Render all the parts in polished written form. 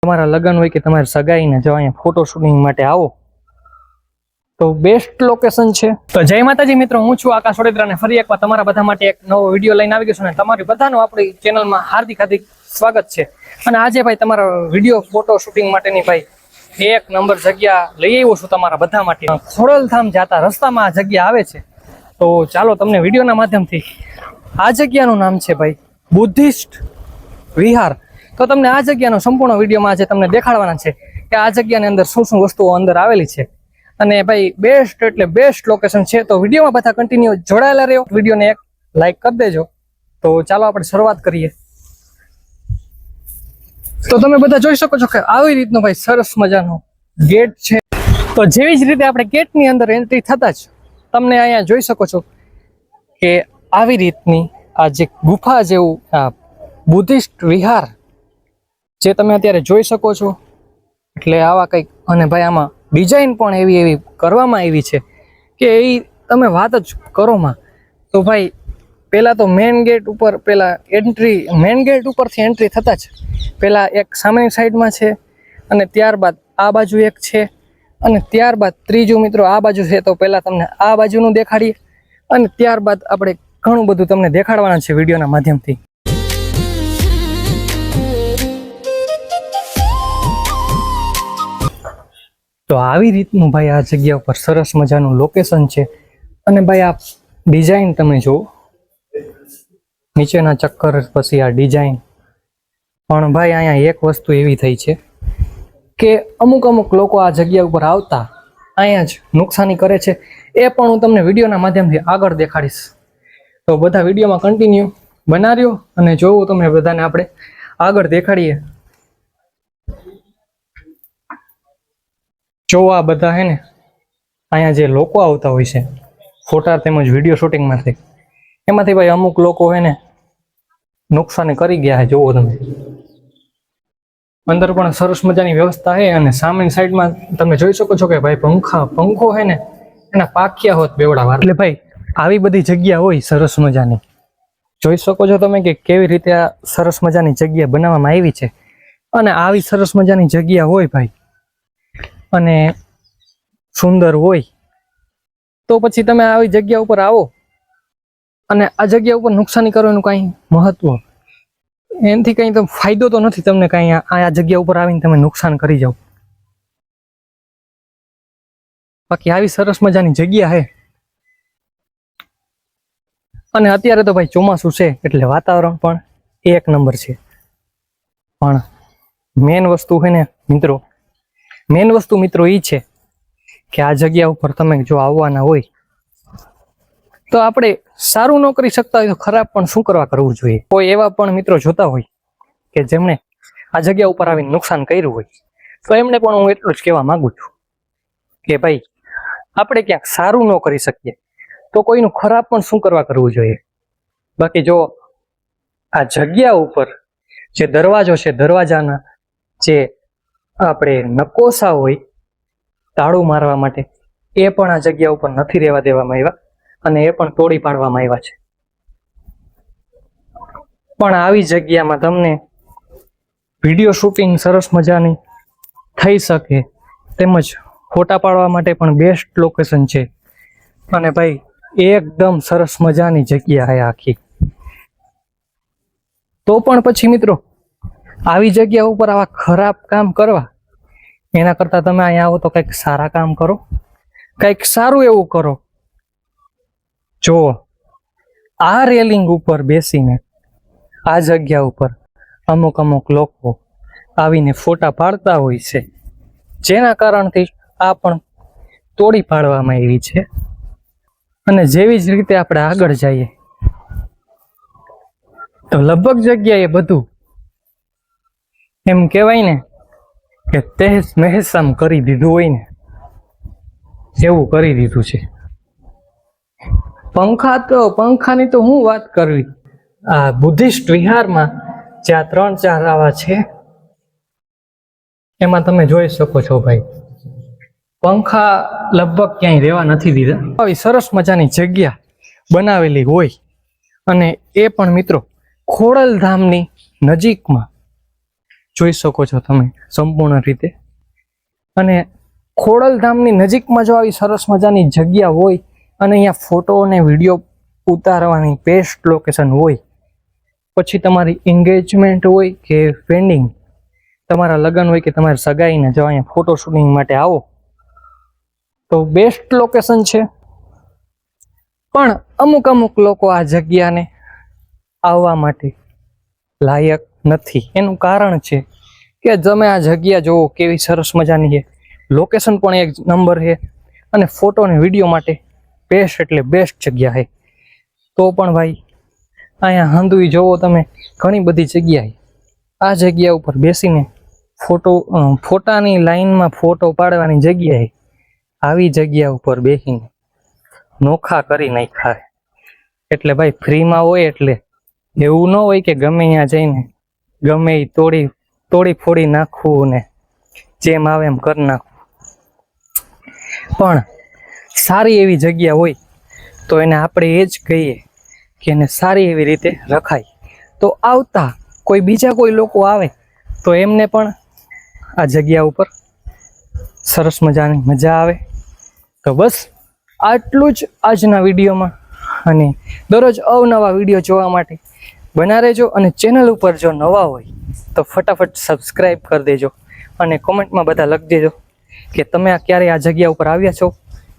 તમારા લગ્ન હોય કે તમારે સગાઈને જો અહીંયા ફોટો શૂટિંગ માટે આવો તો બેસ્ટ લોકેશન છે। તો જય માતાજી મિત્રો, હું છું આકાશ વડોદરા ને ફરી એકવાર તમારા બધા માટે એક નવો વિડીયો લઈને આવી ગયો છું ને તમારી બધાનું આપણી ચેનલમાં હાર્દિક સ્વાગત છે। અને આજે ભાઈ તમારા વિડીયો ફોટો શૂટિંગ માટેની ભાઈ એક નંબર જગ્યા લઈ આવ્યો છું તમારા બધા માટે। ખોડલધામ જતા રસ્તામાં આ જગ્યા આવે છે, તો ચાલો તમને વિડીયોના માધ્યમથી આ જગ્યાનું નામ છે ભાઈ બુદ્ધિસ્ટ વિહાર। તો તમને આ જગ્યાનો સંપૂર્ણ વિડીયોમાં આજે તમને દેખાડવાના છે કે આ જગ્યાની અંદર શું શું વસ્તુઓ અંદર આવેલી છે અને ભાઈ બેસ્ટ એટલે બેસ્ટ લોકેશન છે। તો વિડીયોમાં બધા કન્ટિન્યુ જોડાયેલા રહ્યો, વિડીયોને એક લાઈક કરી દેજો। તો ચાલો આપણે શરૂઆત કરીએ। તો તમે બધા જોઈ શકો છો કે આવી રીતનો ભાઈ સરસ મજાનો ગેટ છે। તો જેવી જ રીતે આપણે ગેટની અંદર એન્ટ્રી થતા જ તમને અહીંયા જોઈ શકો છો કે આવી રીતની આ જે ગુફા જેવું આ બુદ્ધિસ્ટ વિહાર જે તમે અત્યારે જોઈ શકો છો, એટલે આવા કંઈક, અને ભાઈ આમાં ડિઝાઇન પણ એવી કરવામાં આવી છે કે એ તમે વાત જ કરોમાં। તો ભાઈ પહેલા તો મેઇન ગેટ ઉપર મેઇન ગેટ ઉપરથી એન્ટ્રી થતા જ પહેલા એક સામેની સાઈડમાં છે અને ત્યારબાદ આ બાજુ એક છે અને ત્યારબાદ ત્રીજું મિત્રો આ બાજુ છે। તો પહેલા તમને આ બાજુનું દેખાડીએ અને ત્યારબાદ આપણે ઘણું બધું તમને દેખાડવાના છે વિડીયોના માધ્યમથી। તો આવી રીતનું ભાઈ આ જગ્યા ઉપર સરસ મજાનું લોકેશન છે અને ભાઈ આ ડિઝાઇન તમે જુઓ, નીચેના ચક્કર પછી આ ડિઝાઇન પણ ભાઈ અહીંયા એક વસ્તુ એવી થઈ છે કે અમુક લોકો આ જગ્યા ઉપર આવતા અહીંયા જ નુકસાની કરે છે, એ પણ હું તમને વિડીયોના માધ્યમથી આગળ દેખાડીશ। તો બધા વિડીયોમાં કન્ટિન્યુ બનાવ્યો અને જોવું તમને બધાને આપણે આગળ દેખાડીએ। જો આ બધા હે ને અહીંયા જે લોકો આવતા હોય છે ફોટા તેમજ વિડીયો શૂટિંગ માટે, એમાંથી ભાઈ અમુક લોકો હે ને નુકસાની કરી ગયા છે। જોવો તમે અંદર પણ સરસ મજાની વ્યવસ્થા છે અને સામેની સાઈડમાં તમે જોઈ શકો છો કે ભાઈ પંખો હે ને એના પાખ્યા હોત બેવડા વાર। એટલે ભાઈ આવી બધી જગ્યા હોય સરસ મજાની, જોઈ શકો છો તમે કે કેવી રીતે આ સરસ મજાની જગ્યા બનાવવામાં આવી છે। અને આવી સરસ મજાની જગ્યા હોય ભાઈ અને સુંદર હોય તો પછી તમે આવી જગ્યા ઉપર આવો અને આ જગ્યા ઉપર નુકસાની કરવાનું કાંઈ મહત્વ, એનાથી કંઈ તો ફાયદો તો નથી તમને કાંઈ। આ જગ્યા ઉપર આવીને તમે નુકસાન કરી જાઓ। બાકી આવી સરસ મજાની જગ્યા છે અને અત્યારે તો ભાઈ ચોમાસું છે એટલે વાતાવરણ પણ એક નંબર છે। પણ મેન વસ્તુ છે ને મિત્રો એ છે કે આ જગ્યા ઉપર તમે જો આવવાના હોય તો આપણે સારું ન કરી શકતા હોય તો ખરાબ પણ શું કરવું જોઈએ। કોઈ એવા પણ મિત્રો જોતા હોય કે જેમણે આ જગ્યા ઉપર આવીને નુકસાન કર્યું હોય તો એમને પણ હું એટલું જ કહેવા માંગુ છું કે ભાઈ આપણે ક્યાંક સારું ન કરી શકીએ તો કોઈનું ખરાબ પણ શું કરવું જોઈએ। બાકી જો આ જગ્યા ઉપર જે દરવાજો છે, દરવાજાના જે આપણે નકોશા હોય તાળું મારવા માટે, એ પણ આ જગ્યા ઉપર નથી રહેવા દેવામાં આવ્યા અને એ પણ તોડી પાડવામાં આવ્યા છે। પણ આવી જગ્યામાં તમને વિડીયો શૂટિંગ સરસ મજાની થઈ શકે તેમજ ફોટા પાડવા માટે પણ બેસ્ટ લોકેશન છે અને ભાઈ એકદમ સરસ મજાની જગ્યા છે આખી। તો પણ પછી મિત્રો આવી જગ્યા ઉપર આવા ખરાબ કામ કરવા એના કરતા તમે અહીંયા આવો તો કંઈક સારા કામ કરો, કંઈક સારું એવું કરો। જો આ રેલિંગ ઉપર બેસીને આ જગ્યા ઉપર અમુક લોકો આવીને ફોટા પાડતા હોય છે, જેના કારણથી આ પણ તોડી પાડવામાં આવી છે। અને જેવી જ રીતે આપણે આગળ જઈએ તો લગભગ જગ્યાએ બધું એમ કહેવાય ને કે તહેસ નહેસ આમ કરી દીધું હોય ને એવું કરી દીધું છે। પંખાની તો હું વાત કરવી, આ બુદ્ધિસ્ટ વિહારમાં જે આ 3-4 આવા છે એમાં તમે જોઈ શકો છો ભાઈ પંખા લગભગ ક્યાંય રહેવા નથી દીધા। આવી સરસ મજાની જગ્યા બનાવેલી હોય અને એ પણ મિત્રો ખોડલધામની નજીકમાં। જોઈ શકો છો તમે સંપૂર્ણ રીતે. અને ખોડલધામની નજીકમાં જો આવી સરસ મજાની જગ્યા હોય અને અહીંયા ફોટો અને વિડીયો ઉતારવાની બેસ્ટ લોકેશન હોય, પછી તમારી એન્ગેજમેન્ટ હોય કે વેડિંગ, તમારા લગ્ન હોય કે તમારી સગાઈને જો અહીંયા ફોટો શૂટિંગ માટે આવો તો બેસ્ટ લોકેશન છે. પણ અમુક લોકો આ જગ્યાને આવવા માટે લાયક નથી. એનું કારણ છે કે તમે આ જગ્યા જુઓ કેવી સરસ મજાની છે, લોકેશન પણ એક નંબર છે અને ફોટો અને વિડીયો માટે બેસ્ટ એટલે બેસ્ટ જગ્યા છે. તો પણ ભાઈ અહીંયા હંધુઈ જોવો તમે ઘણી બધી જગ્યાએ આ જગ્યા ઉપર બેસીને ફોટાની લાઈનમાં ફોટો પાડવાની જગ્યાએ આવી જગ્યા ઉપર બેસીને નોખા કરી નાખ્યા. એટલે ભાઈ ફ્રીમાં હોય એટલે એવું ન હોય કે ગમે ત્યાં જઈને ગમે એ તોડી ફોડી નાખવું ને જેમ આવે એમ કરી નાખવું. પણ સારી એવી જગ્યા હોય તો એને આપણે એ જ કહીએ કે એને સારી એવી રીતે રખાય. તો આવતા બીજા કોઈ લોકો આવે તો એમને પણ આ જગ્યા ઉપર સરસ મજાની મજા આવે. તો બસ આટલું જ આજના વિડીયોમાં. અને દરરોજ અવનવા વિડીયો જોવા માટે બના રહેજો. અને ચેનલ ઉપર જો નવા હોય તો ફટાફટ સબસ્ક્રાઈબ કરી દેજો અને કોમેન્ટમાં બધા લખી દેજો કે તમે ક્યારે આ જગ્યા ઉપર આવ્યા છો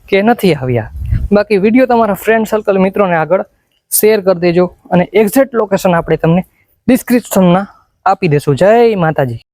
કે નથી આવ્યા. બાકી વિડીયો તમારા ફ્રેન્ડ સર્કલ મિત્રોને આગળ શેર કરી દેજો અને એક્ઝેક્ટ લોકેશન આપણે તમને ડિસ્ક્રિપ્શનમાં આપી દેશું. જય માતાજી.